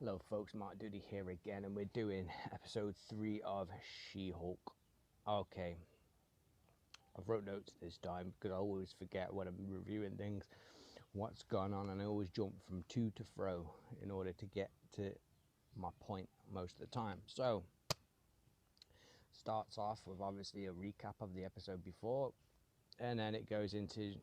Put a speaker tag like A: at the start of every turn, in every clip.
A: Hello folks, Mark Doody here again, and we're doing episode 3 of She-Hulk. Okay, I've wrote notes this time because I always forget when I'm reviewing things what's going on, and I always jump from to to fro in order to get to my point most of the time. So, starts off with obviously a recap of the episode before, and then it goes into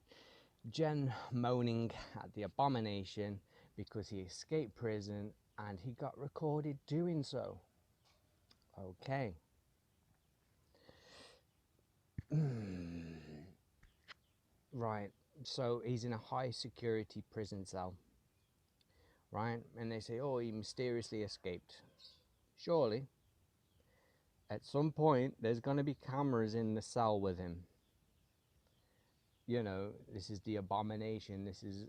A: Jen moaning at the Abomination because he escaped prison and he got recorded doing so. Okay. Right. So he's in a high security prison cell. Right? And they say, oh, he mysteriously escaped. Surely, at some point, there's going to be cameras in the cell with him. You know, this is the Abomination. This is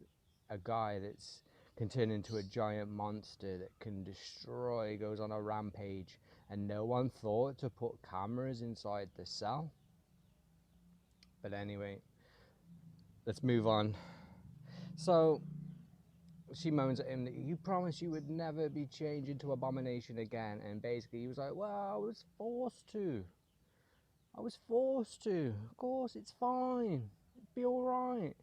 A: a guy that's can turn into a giant monster that can destroy, goes on a rampage, and no one thought to put cameras inside the cell. But anyway, let's move on. So she moans at him that you promised you would never be changed into Abomination again, and basically he was like, well, I was forced to. Of course, it's fine, it'd be all right.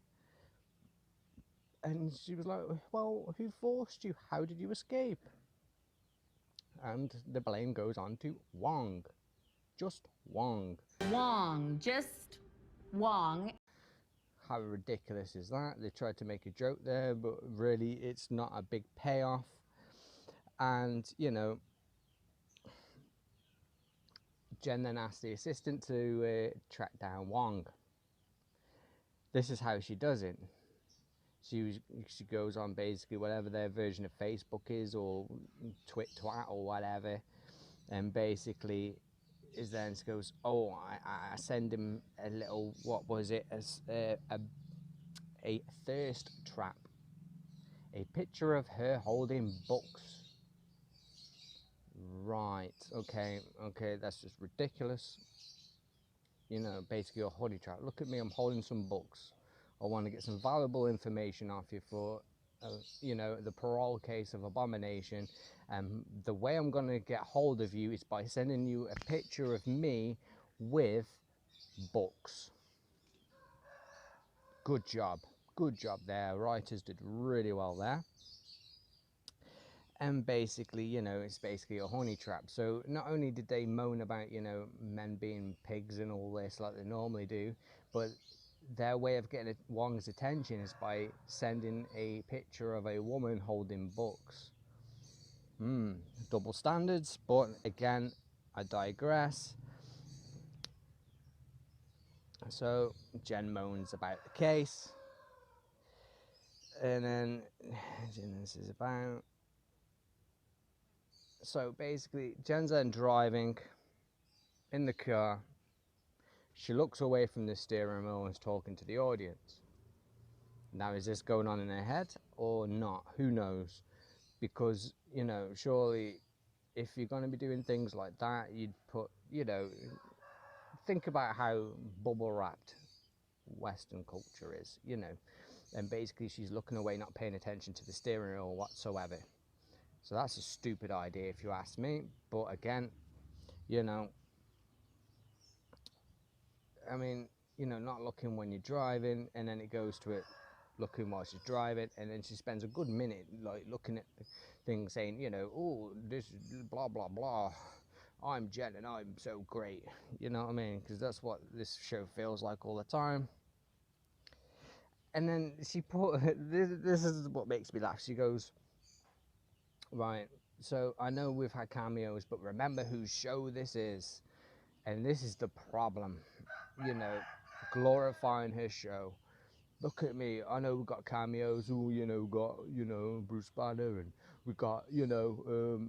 A: And she was like, well, who forced you? How did you escape? And the blame goes on to Wong. Just Wong.
B: Just Wong.
A: How ridiculous is that? They tried to make a joke there, but really it's not a big payoff. And, you know, Jen then asked the assistant to track down Wong. This is how she does it. She goes on basically whatever their version of Facebook is, or twat or whatever, and basically is then she goes, oh, I send him a little, what was it, a thirst trap, a picture of her holding books. Right, okay, that's just ridiculous. You know, basically a honey trap. Look at me, I'm holding some books. I want to get some valuable information off you for, you know, the parole case of Abomination. And the way I'm going to get hold of you is by sending you a picture of me with books. Good job there. Writers did really well there. And basically, you know, it's basically a honey trap. So not only did they moan about, you know, men being pigs and all this like they normally do, but their way of getting Wong's attention is by sending a picture of a woman holding books. Double standards, but again, I digress. So Jen moans about the case, and then this is about. So basically, Jen's then driving in the car. She looks away from the steering wheel and is talking to the audience. Now, is this going on in her head or not? Who knows? Because, you know, surely if you're going to be doing things like that, you'd put, you know, think about how bubble wrapped Western culture is, you know. And basically she's looking away, not paying attention to the steering wheel whatsoever. So that's a stupid idea if you ask me. But again, you know, I mean, you know, not looking when you're driving, and then it goes to it looking while she's driving, and then she spends a good minute like looking at things saying, you know, oh, this is blah blah blah, I'm Jen and I'm so great, you know what I mean, because that's what this show feels like all the time. And then she put this is what makes me laugh. She goes, right, so I know we've had cameos, but remember whose show this is. And this is the problem, you know, glorifying her show. Look at me, I know we've got cameos, oh, you know, got, you know, Bruce Banner, and we got, you know,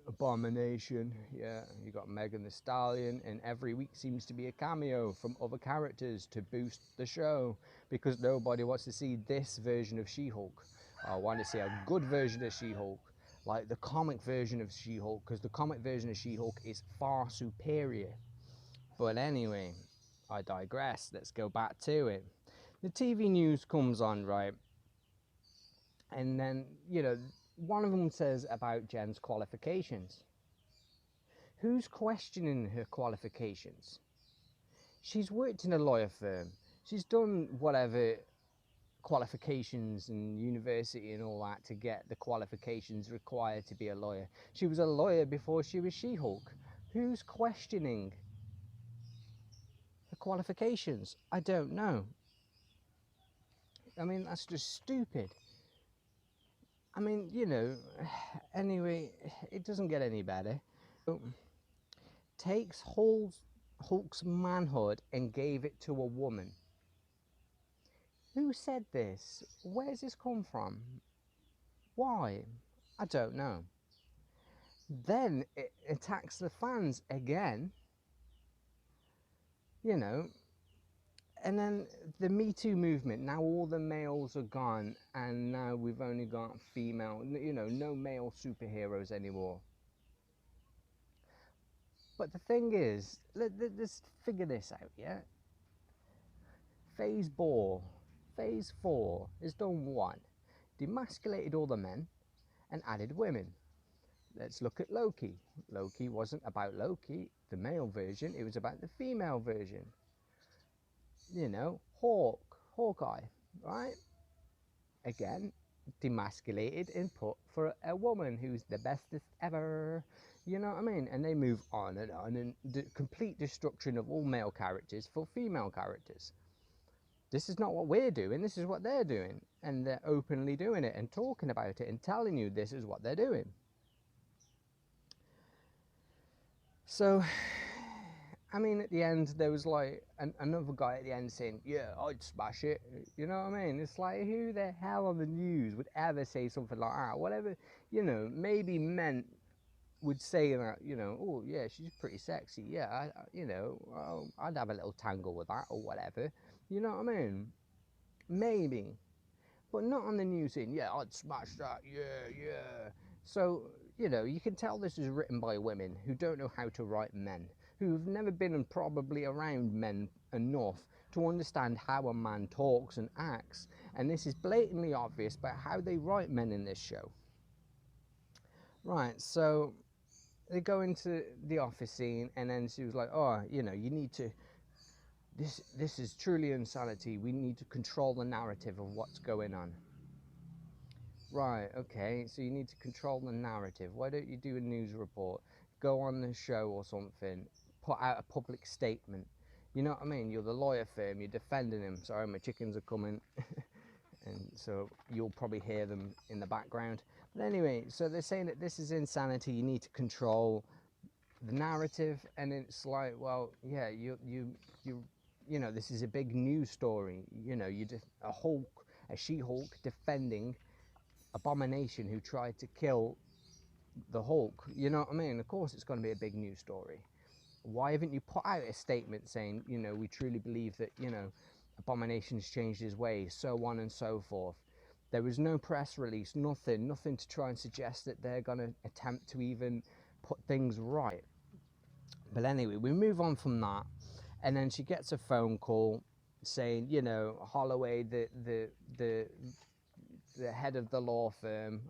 A: Abomination, yeah, you got Megan Thee Stallion, and every week seems to be a cameo from other characters to boost the show, because nobody wants to see this version of She-Hulk. I want to see a good version of She-Hulk, like the comic version of She-Hulk, because the comic version of She-Hulk is far superior. But anyway, I digress. Let's go back to it. The TV news comes on, right? And then, you know, one of them says about Jen's qualifications. Who's questioning her qualifications? She's worked in a lawyer firm. She's done whatever qualifications and university and all that to get the qualifications required to be a lawyer. She was a lawyer before she was She-Hulk. Who's questioning the qualifications? I don't know. I mean, that's just stupid. I mean, you know, anyway, it doesn't get any better. Takes Hulk's manhood and gave it to a woman. Who said this? Where's this come from? Why? I don't know. Then it attacks the fans again, you know, and then the Me Too movement. Now all the males are gone, and now we've only got female, you know, no male superheroes anymore. But the thing is, let's figure this out, yeah? Phase 4 has done one. Demasculated all the men and added women. Let's look at Loki. Loki wasn't about Loki, the male version, it was about the female version. You know, Hawkeye, right? Again, demasculated and put for a woman who's the bestest ever. You know what I mean? And they move on, and the complete destruction of all male characters for female characters. This is not what we're doing, this is what they're doing. And they're openly doing it and talking about it and telling you this is what they're doing. So, I mean, at the end, there was like another guy at the end saying, yeah, I'd smash it. You know what I mean? It's like, who the hell on the news would ever say something like that? Whatever, you know, maybe men would say that, you know, oh, yeah, she's pretty sexy. Yeah, you know, I'd have a little tangle with that or whatever. You know what I mean? Maybe. But not on the news saying, yeah, I'd smash that. Yeah, yeah. So, you know, you can tell this is written by women who don't know how to write men, who've never been probably around men enough to understand how a man talks and acts. And this is blatantly obvious by how they write men in this show. Right, so they go into the office scene, and then she was like, oh, you know, you need to, this is truly insanity. We need to control the narrative of what's going on. Right, okay, so you need to control the narrative. Why don't you do a news report? Go on the show or something. Put out a public statement. You know what I mean? You're the lawyer firm, you're defending him. Sorry, my chickens are coming. And so you'll probably hear them in the background. But anyway, so they're saying that this is insanity. You need to control the narrative. And it's like, well, yeah, you know, this is a big news story. You know, a She-Hulk defending Abomination who tried to kill the Hulk. You know what I mean? Of course it's going to be a big news story. Why haven't you put out a statement saying, you know, we truly believe that, you know, Abomination's changed his ways, so on and so forth? There was no press release, nothing to try and suggest that they're going to attempt to even put things right. But anyway, we move on from that, and then she gets a phone call saying, you know, Holloway, the head of the law firm,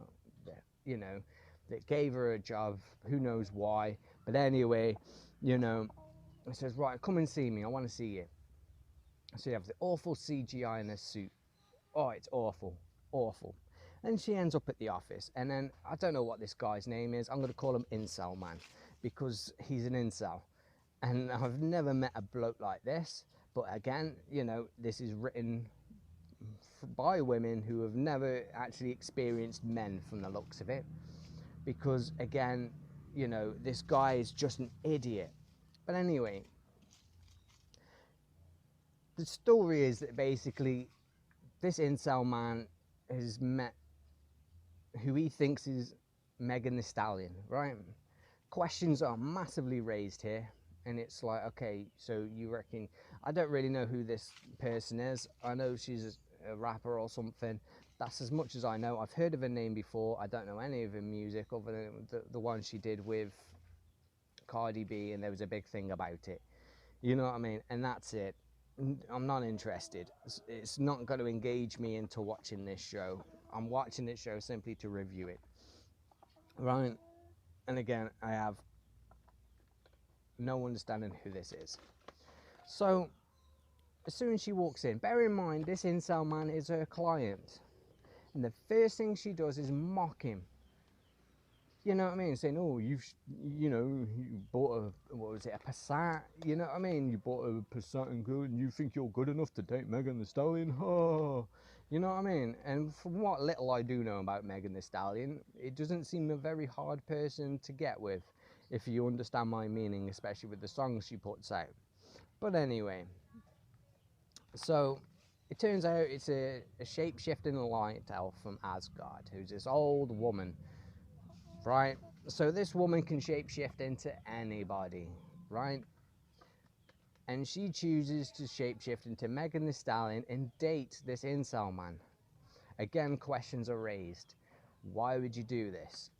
A: you know, that gave her a job, who knows why. But anyway, you know, it says, right, come and see me, I want to see you. So you have the awful CGI in this suit. Oh, it's awful, awful. And she ends up at the office, and then I don't know what this guy's name is. I'm going to call him Incel Man, because he's an incel. And I've never met a bloke like this. But again, you know, this is written by women who have never actually experienced men from the looks of it. Because again, you know, this guy is just an idiot. But anyway, the story is that basically this incel man has met who he thinks is Megan Thee Stallion, right? Questions are massively raised here, and it's like, okay, so you reckon, I don't really know who this person is. I know she's a rapper or something. That's as much as I know. I've heard of her name before. I don't know any of her music other than the one she did with Cardi B, and there was a big thing about it. You know what I mean? And that's it. I'm not interested. It's not going to engage me into watching this show. I'm watching this show simply to review it. right? And again, I have no understanding who this is. So as soon as she walks in, bear in mind this incel man is her client, and the first thing she does is mock him. You know what I mean? Saying, "Oh, you bought a, what was it, a Passat? You know what I mean? You bought a Passat and good, and you think you're good enough to date Megan Thee Stallion? Oh, you know what I mean?" And from what little I do know about Megan Thee Stallion, it doesn't seem a very hard person to get with, if you understand my meaning, especially with the songs she puts out. But anyway, so it turns out it's a shape-shifting light elf from Asgard, who's this old woman, right? So this woman can shapeshift into anybody, right? And she chooses to shapeshift into Megan Thee Stallion and date this incel man. Again, questions are raised. Why would you do this?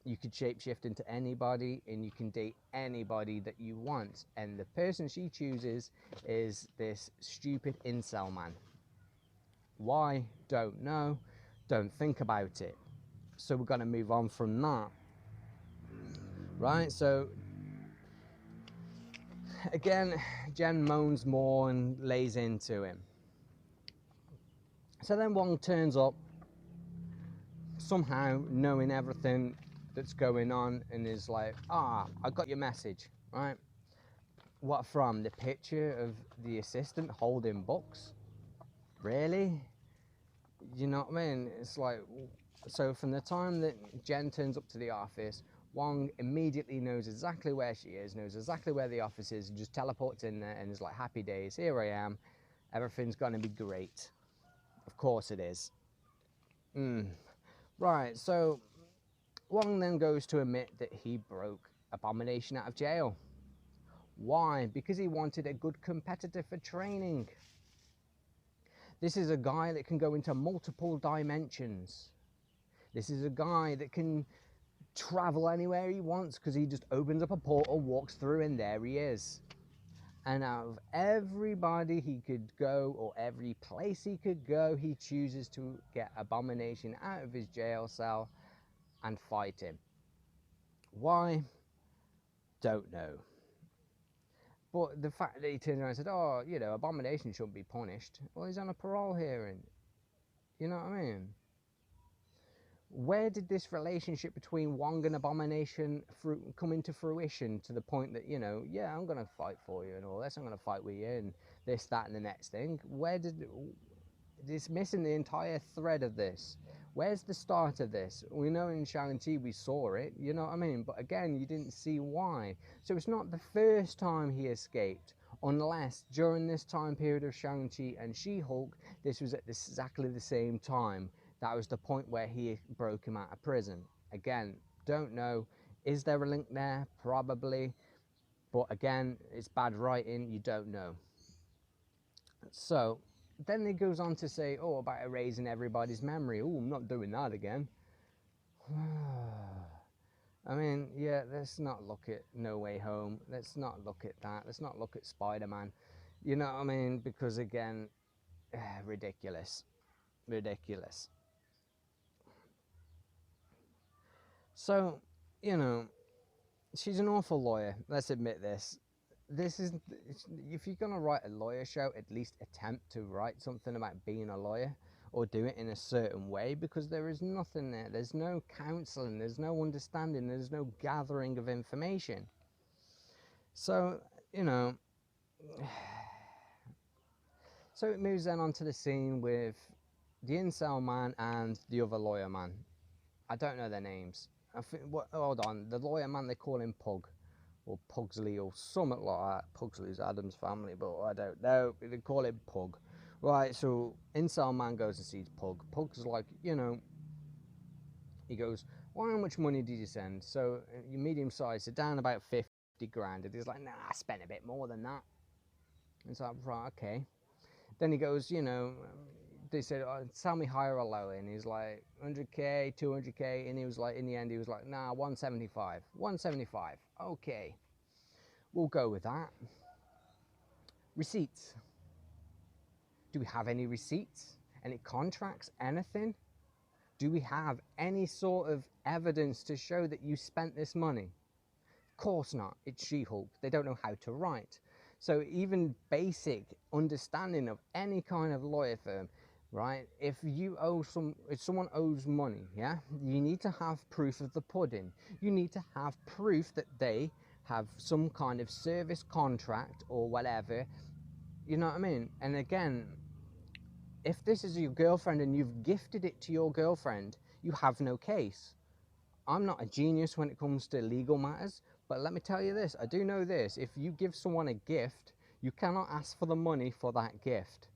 A: You could shapeshift into anybody and you can date anybody that you want. And the person she chooses is this stupid incel man. Why? Don't know. Don't think about it. So we're going to move on from that. Right? So again, Jen moans more and lays into him. So then Wong turns up, somehow knowing everything that's going on, and is like, I got your message, right? What from? The picture of the assistant holding books? Really? You know what I mean? It's like, so from the time that Jen turns up to the office, Wong immediately knows exactly where she is, knows exactly where the office is, and just teleports in there and is like, happy days, here I am, everything's gonna be great. Of course it is. Right, so Wong then goes to admit that he broke Abomination out of jail. Why? Because he wanted a good competitor for training. This is a guy that can go into multiple dimensions. This is a guy that can travel anywhere he wants because he just opens up a portal, walks through, and there he is. And out of everybody he could go, or every place he could go, he chooses to get Abomination out of his jail cell and fight him. Why? Don't know. But the fact that he turned around and said, "Oh, Abomination shouldn't be punished." Well, he's on a parole hearing. You know what I mean? Where did this relationship between Wong and Abomination come into fruition to the point that, yeah, I'm going to fight for you and all this, I'm going to fight with you and this, that, and the next thing? Where did it's missing the entire thread of this? Where's the start of this? We know in Shang-Chi we saw it, you know what I mean? But again, you didn't see why. So it's not the first time he escaped, unless during this time period of Shang-Chi and She-Hulk, this was at exactly the same time. That was the point where he broke him out of prison. Again, don't know. Is there a link there? Probably. But again, it's bad writing, you don't know. So then he goes on to say, about erasing everybody's memory. I'm not doing that again. I mean, yeah, let's not look at No Way Home. Let's not look at that. Let's not look at Spider-Man. You know what I mean? Because again, ridiculous. Ridiculous. So, she's an awful lawyer. Let's admit this. If you're going to write a lawyer show, at least attempt to write something about being a lawyer, or do it in a certain way, because there is nothing there. There's no counseling, there's no understanding, there's no gathering of information. So, so it moves then onto the scene with the incel man and the other lawyer man. I don't know their names. Hold on, the lawyer man, they call him Pug, or Pugsley, or something like that. Pugsley's Adam's family, but I don't know. They call him Pug. Right, so incel man goes and sees Pug. Pug's like, he goes, well, how much money did you send? So you medium size, so down about 50 grand. And he's like, nah, I spent a bit more than that. And it's like, right, okay. Then he goes, they said, tell me higher or lower. And he's like, 100K, 200K. And he was like, in the end, he was like, nah, 175. 175. Okay. We'll go with that. Receipts. Do we have any receipts? Any contracts? Anything? Do we have any sort of evidence to show that you spent this money? Of course not. It's She-Hulk. They don't know how to write. So even basic understanding of any kind of lawyer firm, right? If someone owes money, yeah, you need to have proof of the pudding. You need to have proof that they have some kind of service contract or whatever. You know what I mean? And again, if this is your girlfriend and you've gifted it to your girlfriend, you have no case. I'm not a genius when it comes to legal matters, but let me tell you this, I do know this: if you give someone a gift, you cannot ask for the money for that gift.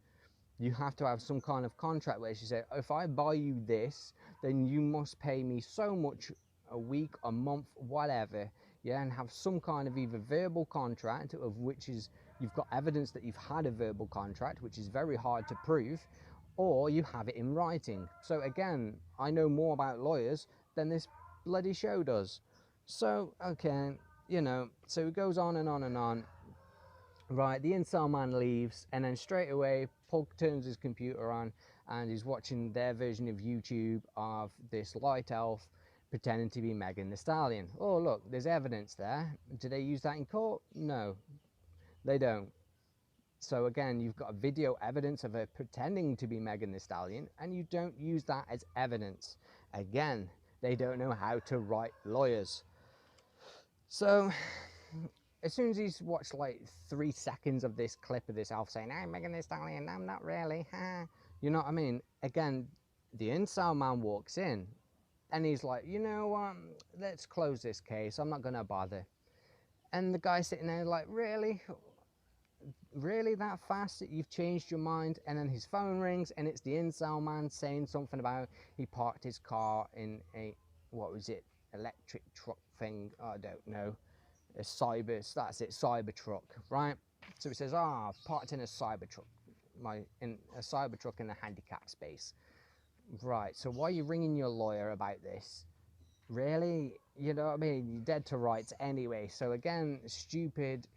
A: You have to have some kind of contract where she said, if I buy you this, then you must pay me so much a week, a month, whatever, yeah, and have some kind of either verbal contract, of which is you've got evidence that you've had a verbal contract, which is very hard to prove, or you have it in writing. So again, I know more about lawyers than this bloody show does. So okay, you know, so it goes on and on and on. Right, the incel man leaves, and then straight away Pug turns his computer on and he's watching their version of YouTube of this light elf pretending to be Megan Thee Stallion. Oh look, there's evidence there. Do they use that in court? No, they don't. So again, you've got video evidence of her pretending to be Megan Thee Stallion, and you don't use that as evidence. Again, they don't know how to write lawyers. So as soon as he's watched like 3 seconds of this clip of this elf saying, I'm Megan Thee Stallion, I'm not really, you know what I mean? Again, the incel man walks in and he's like, you know, let's close this case, I'm not gonna bother. And the guy sitting there like, really that fast that you've changed your mind? And then his phone rings and it's the incel man saying something about he parked his car in a, what was it, electric truck thing, I don't know, a cyber truck, right? So it says, parked in a cyber truck, in a cyber truck in the handicap space. Right, so why are you ringing your lawyer about this? Really? You know what I mean? You're dead to rights anyway. So again, stupid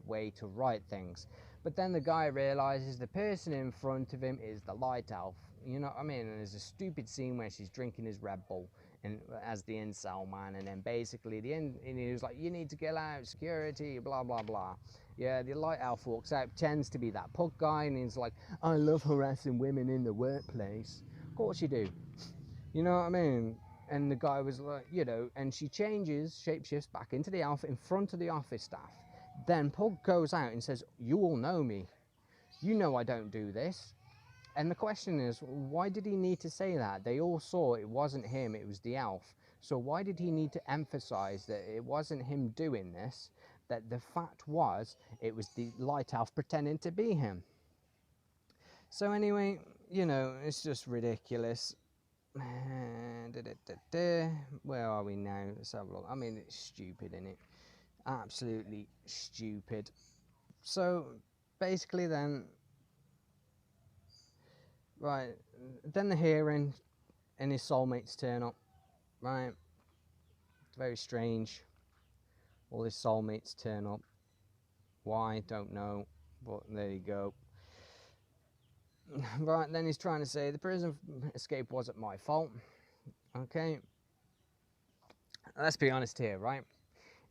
A: way to write things. But then the guy realizes the person in front of him is the light elf. You know what I mean? And there's a stupid scene where she's drinking his Red Bull and as the incel man, and then basically and he was like, you need to get out, security, blah blah blah. Yeah, the light elf walks out, pretends to be that Pug guy, and he's like, I love harassing women in the workplace. Of course you do. You know what I mean? And the guy was like, you know, and she shapeshifts back into the elf in front of the office staff. Then Pug goes out and says, you all know me. You know I don't do this. And the question is, why did he need to say that? They all saw it wasn't him, it was the elf. So why did he need to emphasize that it wasn't him doing this? That the fact was, it was the light elf pretending to be him. So anyway, you know, it's just ridiculous. Where are we now? Let's have a look. I mean, it's stupid, isn't it? Absolutely stupid. So basically then, right, then the hearing and his soulmates turn up, right? It's very strange. All his soulmates turn up. Why? Don't know, but there you go. Right, then he's trying to say the prison escape wasn't my fault. Okay, let's be honest here, right?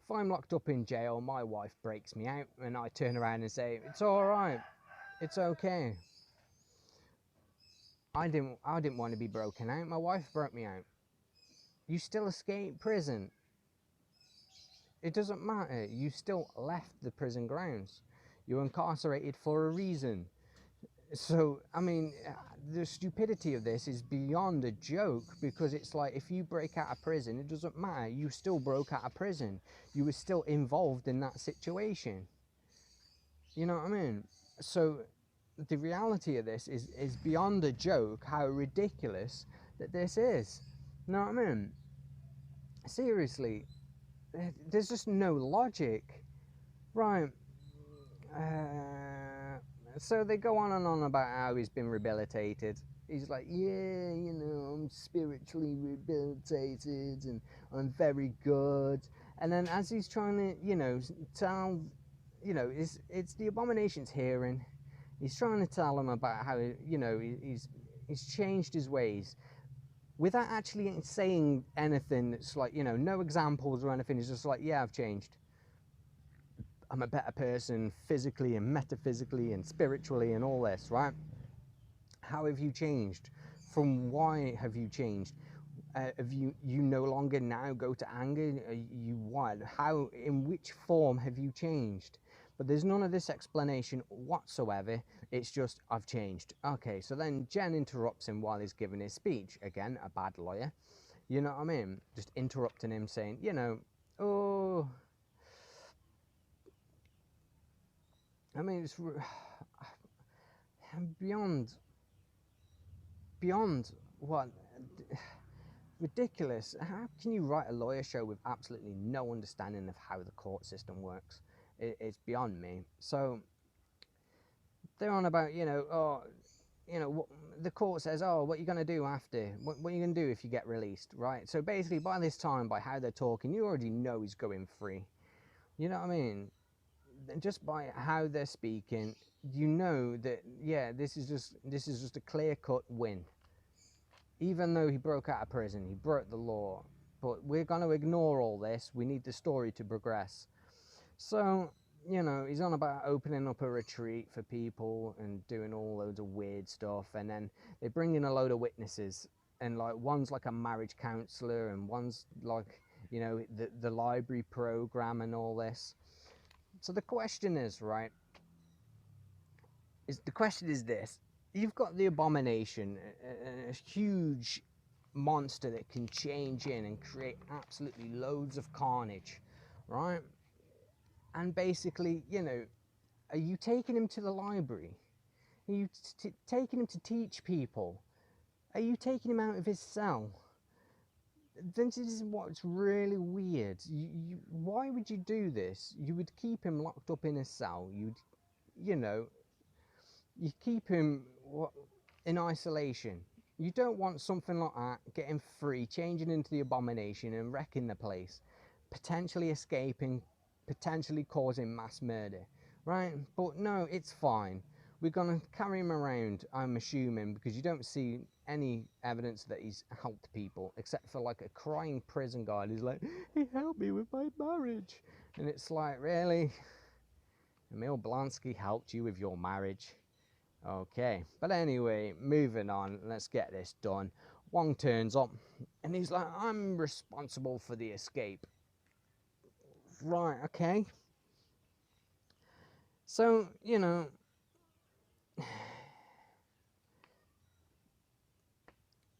A: If I'm locked up in jail, my wife breaks me out, and I turn around and say, it's all right, it's okay. I didn't want to be broken out. My wife broke me out. You still escaped prison. It doesn't matter. You still left the prison grounds. You're incarcerated for a reason. So, I mean, the stupidity of this is beyond a joke, because it's like, if you break out of prison, it doesn't matter. You still broke out of prison. You were still involved in that situation. You know what I mean? So the reality of this is beyond a joke how ridiculous that this is. You know what I mean? Seriously, there's just no logic. Right. So they go on and on about how he's been rehabilitated. He's like, yeah, you know, I'm spiritually rehabilitated and I'm very good. And then as he's trying to, you know, tell, you know, it's the Abomination's hearing. He's trying to tell him about how, you know, he's changed his ways. without actually saying anything. It's like, you know, no examples or anything. It's just like, yeah, I've changed. I'm a better person physically and metaphysically and spiritually and all this, right? How have you changed? From why have you changed? Have you no longer now go to anger? You what? How? In which form have you changed? But there's none of this explanation whatsoever. It's just, I've changed. Okay, so then Jen interrupts him while he's giving his speech. Again, a bad lawyer. You know what I mean? Just interrupting him, saying, you know, oh, I mean, it's beyond what, ridiculous. How can you write a lawyer show with absolutely no understanding of how the court system works? It's beyond me. So they're on about, you know, oh, you know, what the court says, oh, what are you going to do after? What are you going to do if you get released, right? So basically, by this time, by how they're talking, you already know he's going free. You know what I mean? And just by how they're speaking, you know that, yeah, this is just a clear-cut win. Even though he broke out of prison, he broke the law. But we're going to ignore all this. We need the story to progress. So, you know, he's on about opening up a retreat for people and doing all loads of weird stuff. And then they bring in a load of witnesses. And, like, one's like a marriage counselor and one's like, you know, the library program and all this. So the question is, right, the question is this. You've got the abomination, a huge monster that can change in and create absolutely loads of carnage, right? And basically, you know, are you taking him to the library? Are you taking him to teach people? Are you taking him out of his cell? This is what's really weird. Why would you do this? You would keep him locked up in a cell. You know, you keep him in isolation. You don't want something like that getting free, changing into the abomination and wrecking the place, potentially escaping, potentially causing mass murder, right? But no, it's fine. We're going to carry him around, I'm assuming, because you don't see any evidence that he's helped people, except for like a crying prison guard who's like, he helped me with my marriage. And it's like, really? Emil Blonsky helped you with your marriage? Okay, but anyway, moving on, let's get this done. Wong turns up and he's like, I'm responsible for the escape. Right, okay. So, you know,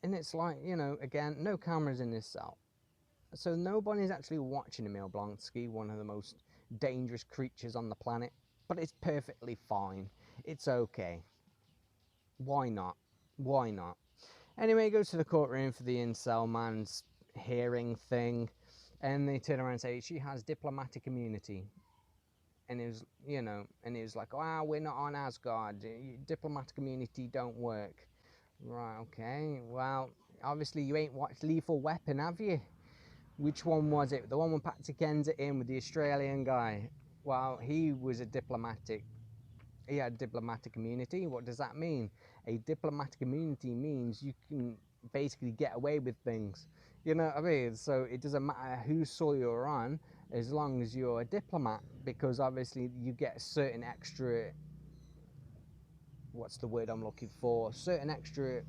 A: and it's like, you know, again, no cameras in this cell. So nobody's actually watching Emil Blonsky, one of the most dangerous creatures on the planet. But it's perfectly fine. It's okay. Why not? Why not? Anyway, he goes to the courtroom for the incel man's hearing thing, and they turn around and say she has diplomatic immunity. And it was, you know, and it was like, wow, we're not on Asgard. Diplomatic immunity don't work. Right, okay. Well, obviously you ain't watched Lethal Weapon, have you? Which one was it? The one with Patrick Kensit in with the Australian guy. Well, he was a diplomatic. He had diplomatic immunity. What does that mean? A diplomatic immunity means you can basically get away with things. You know what I mean? So it doesn't matter whose soil you're on, as long as you're a diplomat, because obviously you get certain extra, what's the word I'm looking for? Certain extra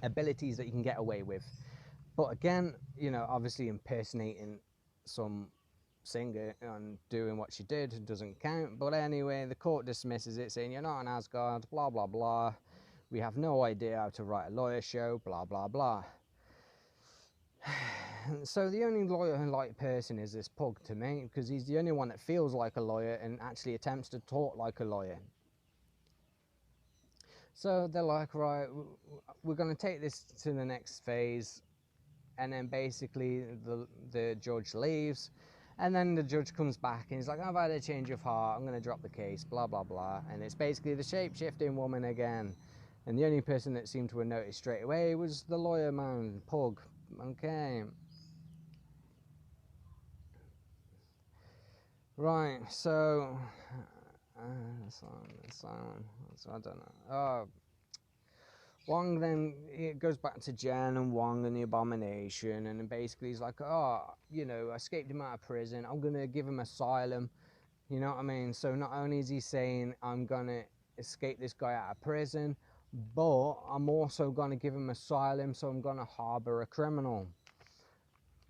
A: abilities that you can get away with. But again, you know, obviously impersonating some singer and doing what she did doesn't count. But anyway, the court dismisses it, saying you're not an Asgard, blah blah blah. We have no idea how to write a lawyer show, blah blah blah. So the only lawyer-like person is this pug to me, because he's the only one that feels like a lawyer and actually attempts to talk like a lawyer. So they're like, right, we're going to take this to the next phase. And then basically the judge leaves, and then the judge comes back and he's like, I've had a change of heart, I'm going to drop the case, blah blah blah. And it's basically the shape-shifting woman again, and the only person that seemed to have noticed straight away was the lawyer man, Pug. Okay, right, so so I don't know. Wong then it goes back to Jen and Wong and the Abomination, and then basically he's like, oh, you know, I escaped him out of prison. I'm gonna give him asylum. You know what I mean? So not only is he saying I'm gonna escape this guy out of prison, but I'm also gonna give him asylum. So I'm gonna harbor a criminal.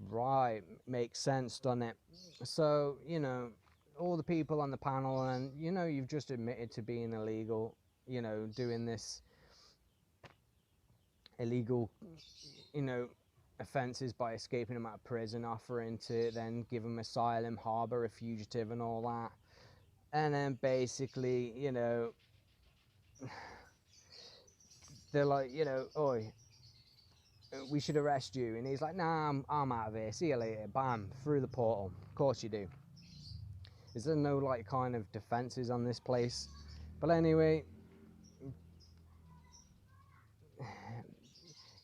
A: Right, makes sense, doesn't it? So you know, all the people on the panel, and you know, you've just admitted to being illegal. You know, doing this illegal, you know, offences by escaping him out of prison, offering to then give him asylum, harbour a fugitive and all that. And then basically, you know, they're like, you know, oi, we should arrest you. And he's like, nah, I'm out of here. See you later. Bam, through the portal. Of course you do. Is there no like kind of defences on this place? But anyway,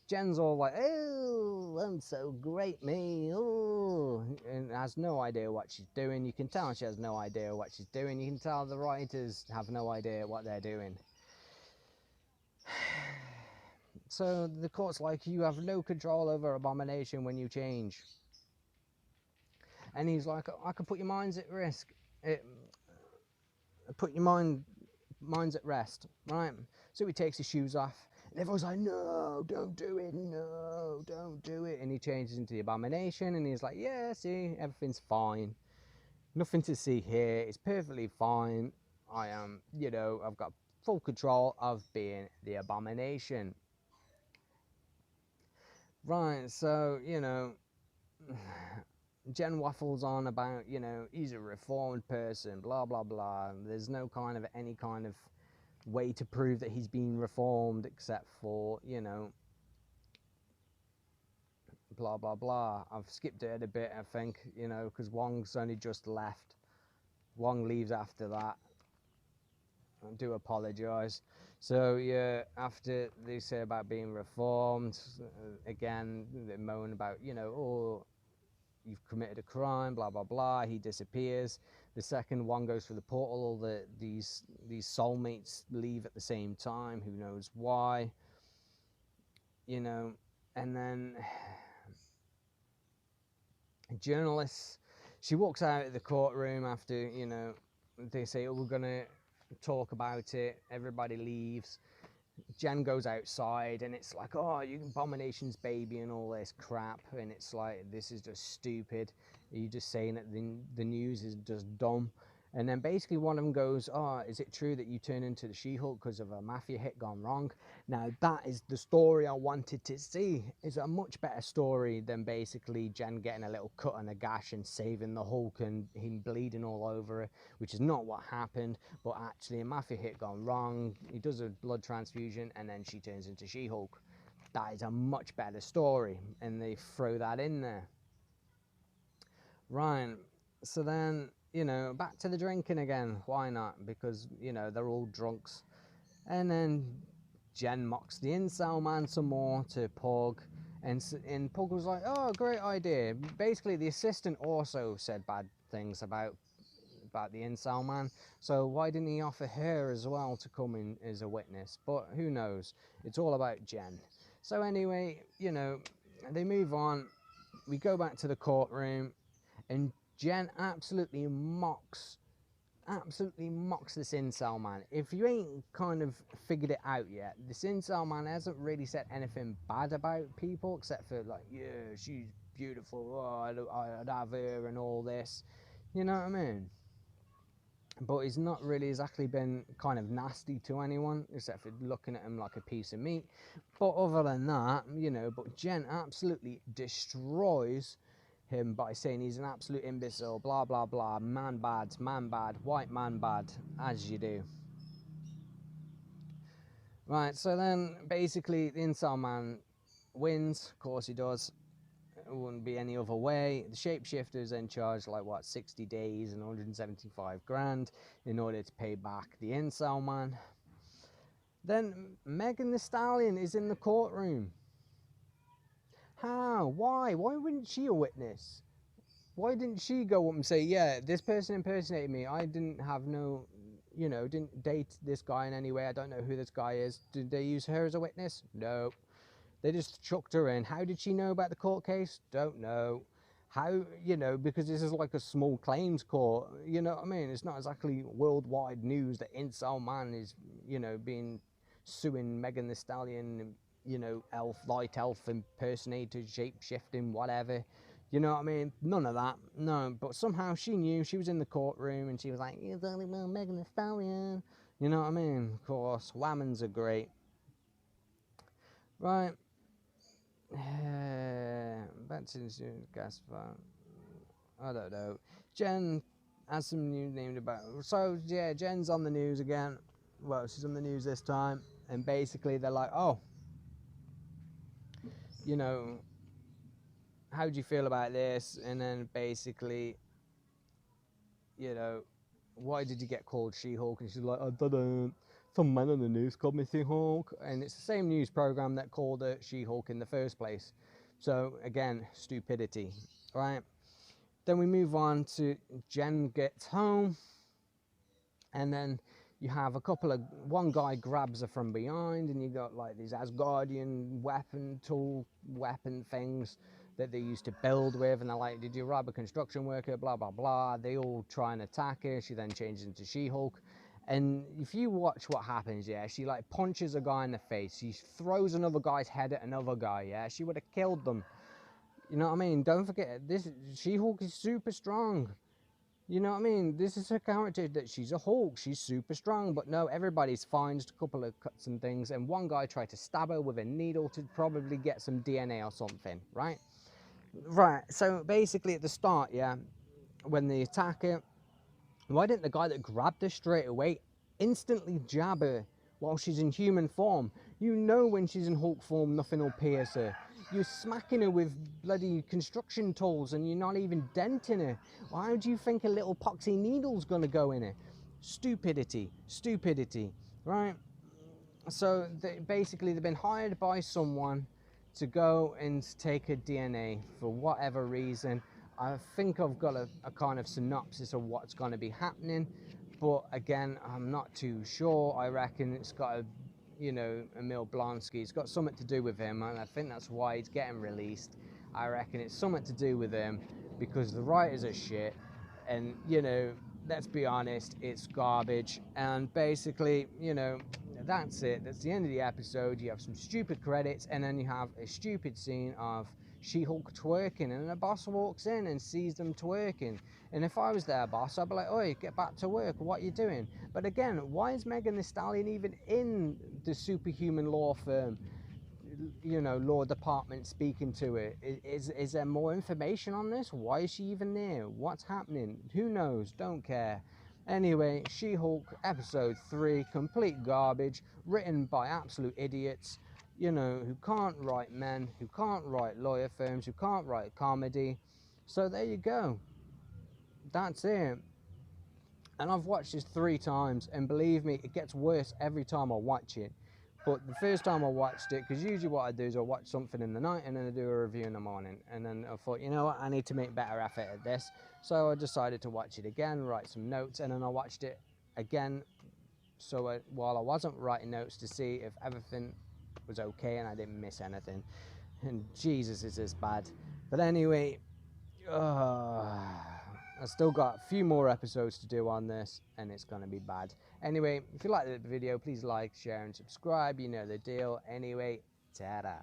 A: Jen's all like, oh, I'm so great, me, oh, and has no idea what she's doing. You can tell she has no idea what she's doing. You can tell the writers have no idea what they're doing. So the court's like, you have no control over Abomination when you change. And he's like, I can put your minds at risk. Put your minds at rest, right? So he takes his shoes off. And everyone's like, no, don't do it, no, don't do it. And he changes into the Abomination, and he's like, yeah, see, everything's fine. Nothing to see here. It's perfectly fine. I am, you know, I've got full control of being the Abomination. Right, so, you know, Jen waffles on about, you know, he's a reformed person, blah, blah, blah. There's no kind of any kind of way to prove that he's been reformed except for, you know, blah blah blah. I've skipped it a bit, I think, you know, because Wong's only just left. Wong leaves after that. I do apologise. So yeah, after they say about being reformed, again they moan about, you know, oh, you've committed a crime, blah blah blah. He disappears. The second Wong goes through the portal, all these soulmates leave at the same time. Who knows why? You know, and then journalists, she walks out of the courtroom after, you know, they say, oh, we're gonna talk about it. Everybody leaves. Jen goes outside, and it's like, oh, you Abomination's baby and all this crap, and it's like, this is just stupid. Are you just saying that the news is just dumb? And then basically one of them goes, oh, is it true that you turned into the She-Hulk because of a mafia hit gone wrong? Now that is the story I wanted to see. It's a much better story than basically Jen getting a little cut and a gash and saving the Hulk and him bleeding all over her, which is not what happened, but actually a mafia hit gone wrong. He does a blood transfusion and then she turns into She-Hulk. That is a much better story, and they throw that in there. Right, so then, you know, back to the drinking again. Why not? Because, you know, they're all drunks. And then Jen mocks the incel man some more to Pug. And Pug was like, oh, great idea. Basically, the assistant also said bad things about the incel man. So why didn't he offer her as well to come in as a witness? But who knows? It's all about Jen. So anyway, you know, they move on. We go back to the courtroom. And Jen absolutely mocks this incel man. If you ain't kind of figured it out yet, this incel man hasn't really said anything bad about people except for like, yeah, she's beautiful, oh, I'd have her and all this. You know what I mean? But he's not really exactly been kind of nasty to anyone except for looking at him like a piece of meat. But other than that, you know, but Jen absolutely destroys him by saying he's an absolute imbecile, blah blah blah, man bad, white man bad, as you do. Right, so then basically the incel man wins, of course he does. It wouldn't be any other way. The shapeshifter's then charged like what, 60 days and 175 grand in order to pay back the incel man. Then Megan Thee Stallion is in the courtroom. How? Why? Why wouldn't she a witness? Why didn't she go up and say, yeah, this person impersonated me. I didn't have no you know, didn't date this guy in any way. I don't know who this guy is. Did they use her as a witness? No. They just chucked her in. How did she know about the court case? Don't know. How, you know, because this is like a small claims court, you know what I mean? It's not exactly worldwide news that Incel Man is, you know, being suing Megan Thee Stallion, you know, elf, light elf impersonator, shape shifting, whatever. You know what I mean? None of that. No, but somehow she knew. She was in the courtroom and she was like, "You're talking about Megan Thee Stallion." You know what I mean? Of course, whammons are great. Right. Back to the gas fire. I don't know. Jen has some news named about. So yeah, Jen's on the news again. Well, she's on the news this time, and basically they're like, "Oh, you know, how do you feel about this?" And then basically, you know, why did you get called She-Hulk? And she's like, "I don't. Some man on the news called me She-Hulk," and it's the same news program that called her She-Hulk in the first place. So again, stupidity, right? Then we move on to Jen gets home, and then you have one guy grabs her from behind, and you got like these Asgardian weapon things that they used to build with, and they're like, "Did you rob a construction worker?" Blah blah blah. They all try and attack her. She then changes into She-Hulk. And if you watch what happens, yeah, she like punches a guy in the face. She throws another guy's head at another guy, yeah. She would have killed them. You know what I mean? Don't forget, this She-Hulk is super strong. You know what I mean? This is her character, that she's a Hulk. She's super strong. But no, everybody's fine. Just a couple of cuts and things. And one guy tried to stab her with a needle to probably get some DNA or something, right? Right. So basically at the start, yeah, when they attack her, why didn't the guy that grabbed her straight away instantly jab her while she's in human form? You know when she's in Hulk form, nothing will pierce her. You're smacking her with bloody construction tools and you're not even denting her. Why do you think a little poxy needle's going to go in her? Stupidity. Stupidity. Right? So basically they've been hired by someone to go and take a DNA for whatever reason. I think I've got a kind of synopsis of what's going to be happening, but again, I'm not too sure. I reckon it's got Emil Blonsky. It's got something to do with him, and I think that's why it's getting released. I reckon it's something to do with him because the writers are shit, and let's be honest, it's garbage. And basically, that's it. That's the end of the episode. You have some stupid credits, and then you have a stupid scene of She-Hulk twerking, and the boss walks in and sees them twerking. And if I was their boss, I'd be like, "Oi, get back to work. What are you doing?" But again, why is Megan Thee Stallion even in the superhuman law firm? Law department speaking to her. Is there more information on this? Why is she even there? What's happening? Who knows? Don't care. Anyway, She-Hulk episode 3, complete garbage, written by absolute idiots, who can't write men, who can't write lawyer firms, who can't write comedy. So there you go. That's it. And I've watched this 3 times, and believe me, it gets worse every time I watch it. But the first time I watched it, because usually what I do is I watch something in the night and then I do a review in the morning. And then I thought, you know what, I need to make better effort at this. So I decided to watch it again, write some notes, and then I watched it again. So while I wasn't writing notes to see if everything was okay and I didn't miss anything. And Jesus, is this bad. But anyway, I've still got a few more episodes to do on this, and it's going to be bad. Anyway, if you like the video, please like, share, and subscribe. You know the deal. Anyway, ta-da.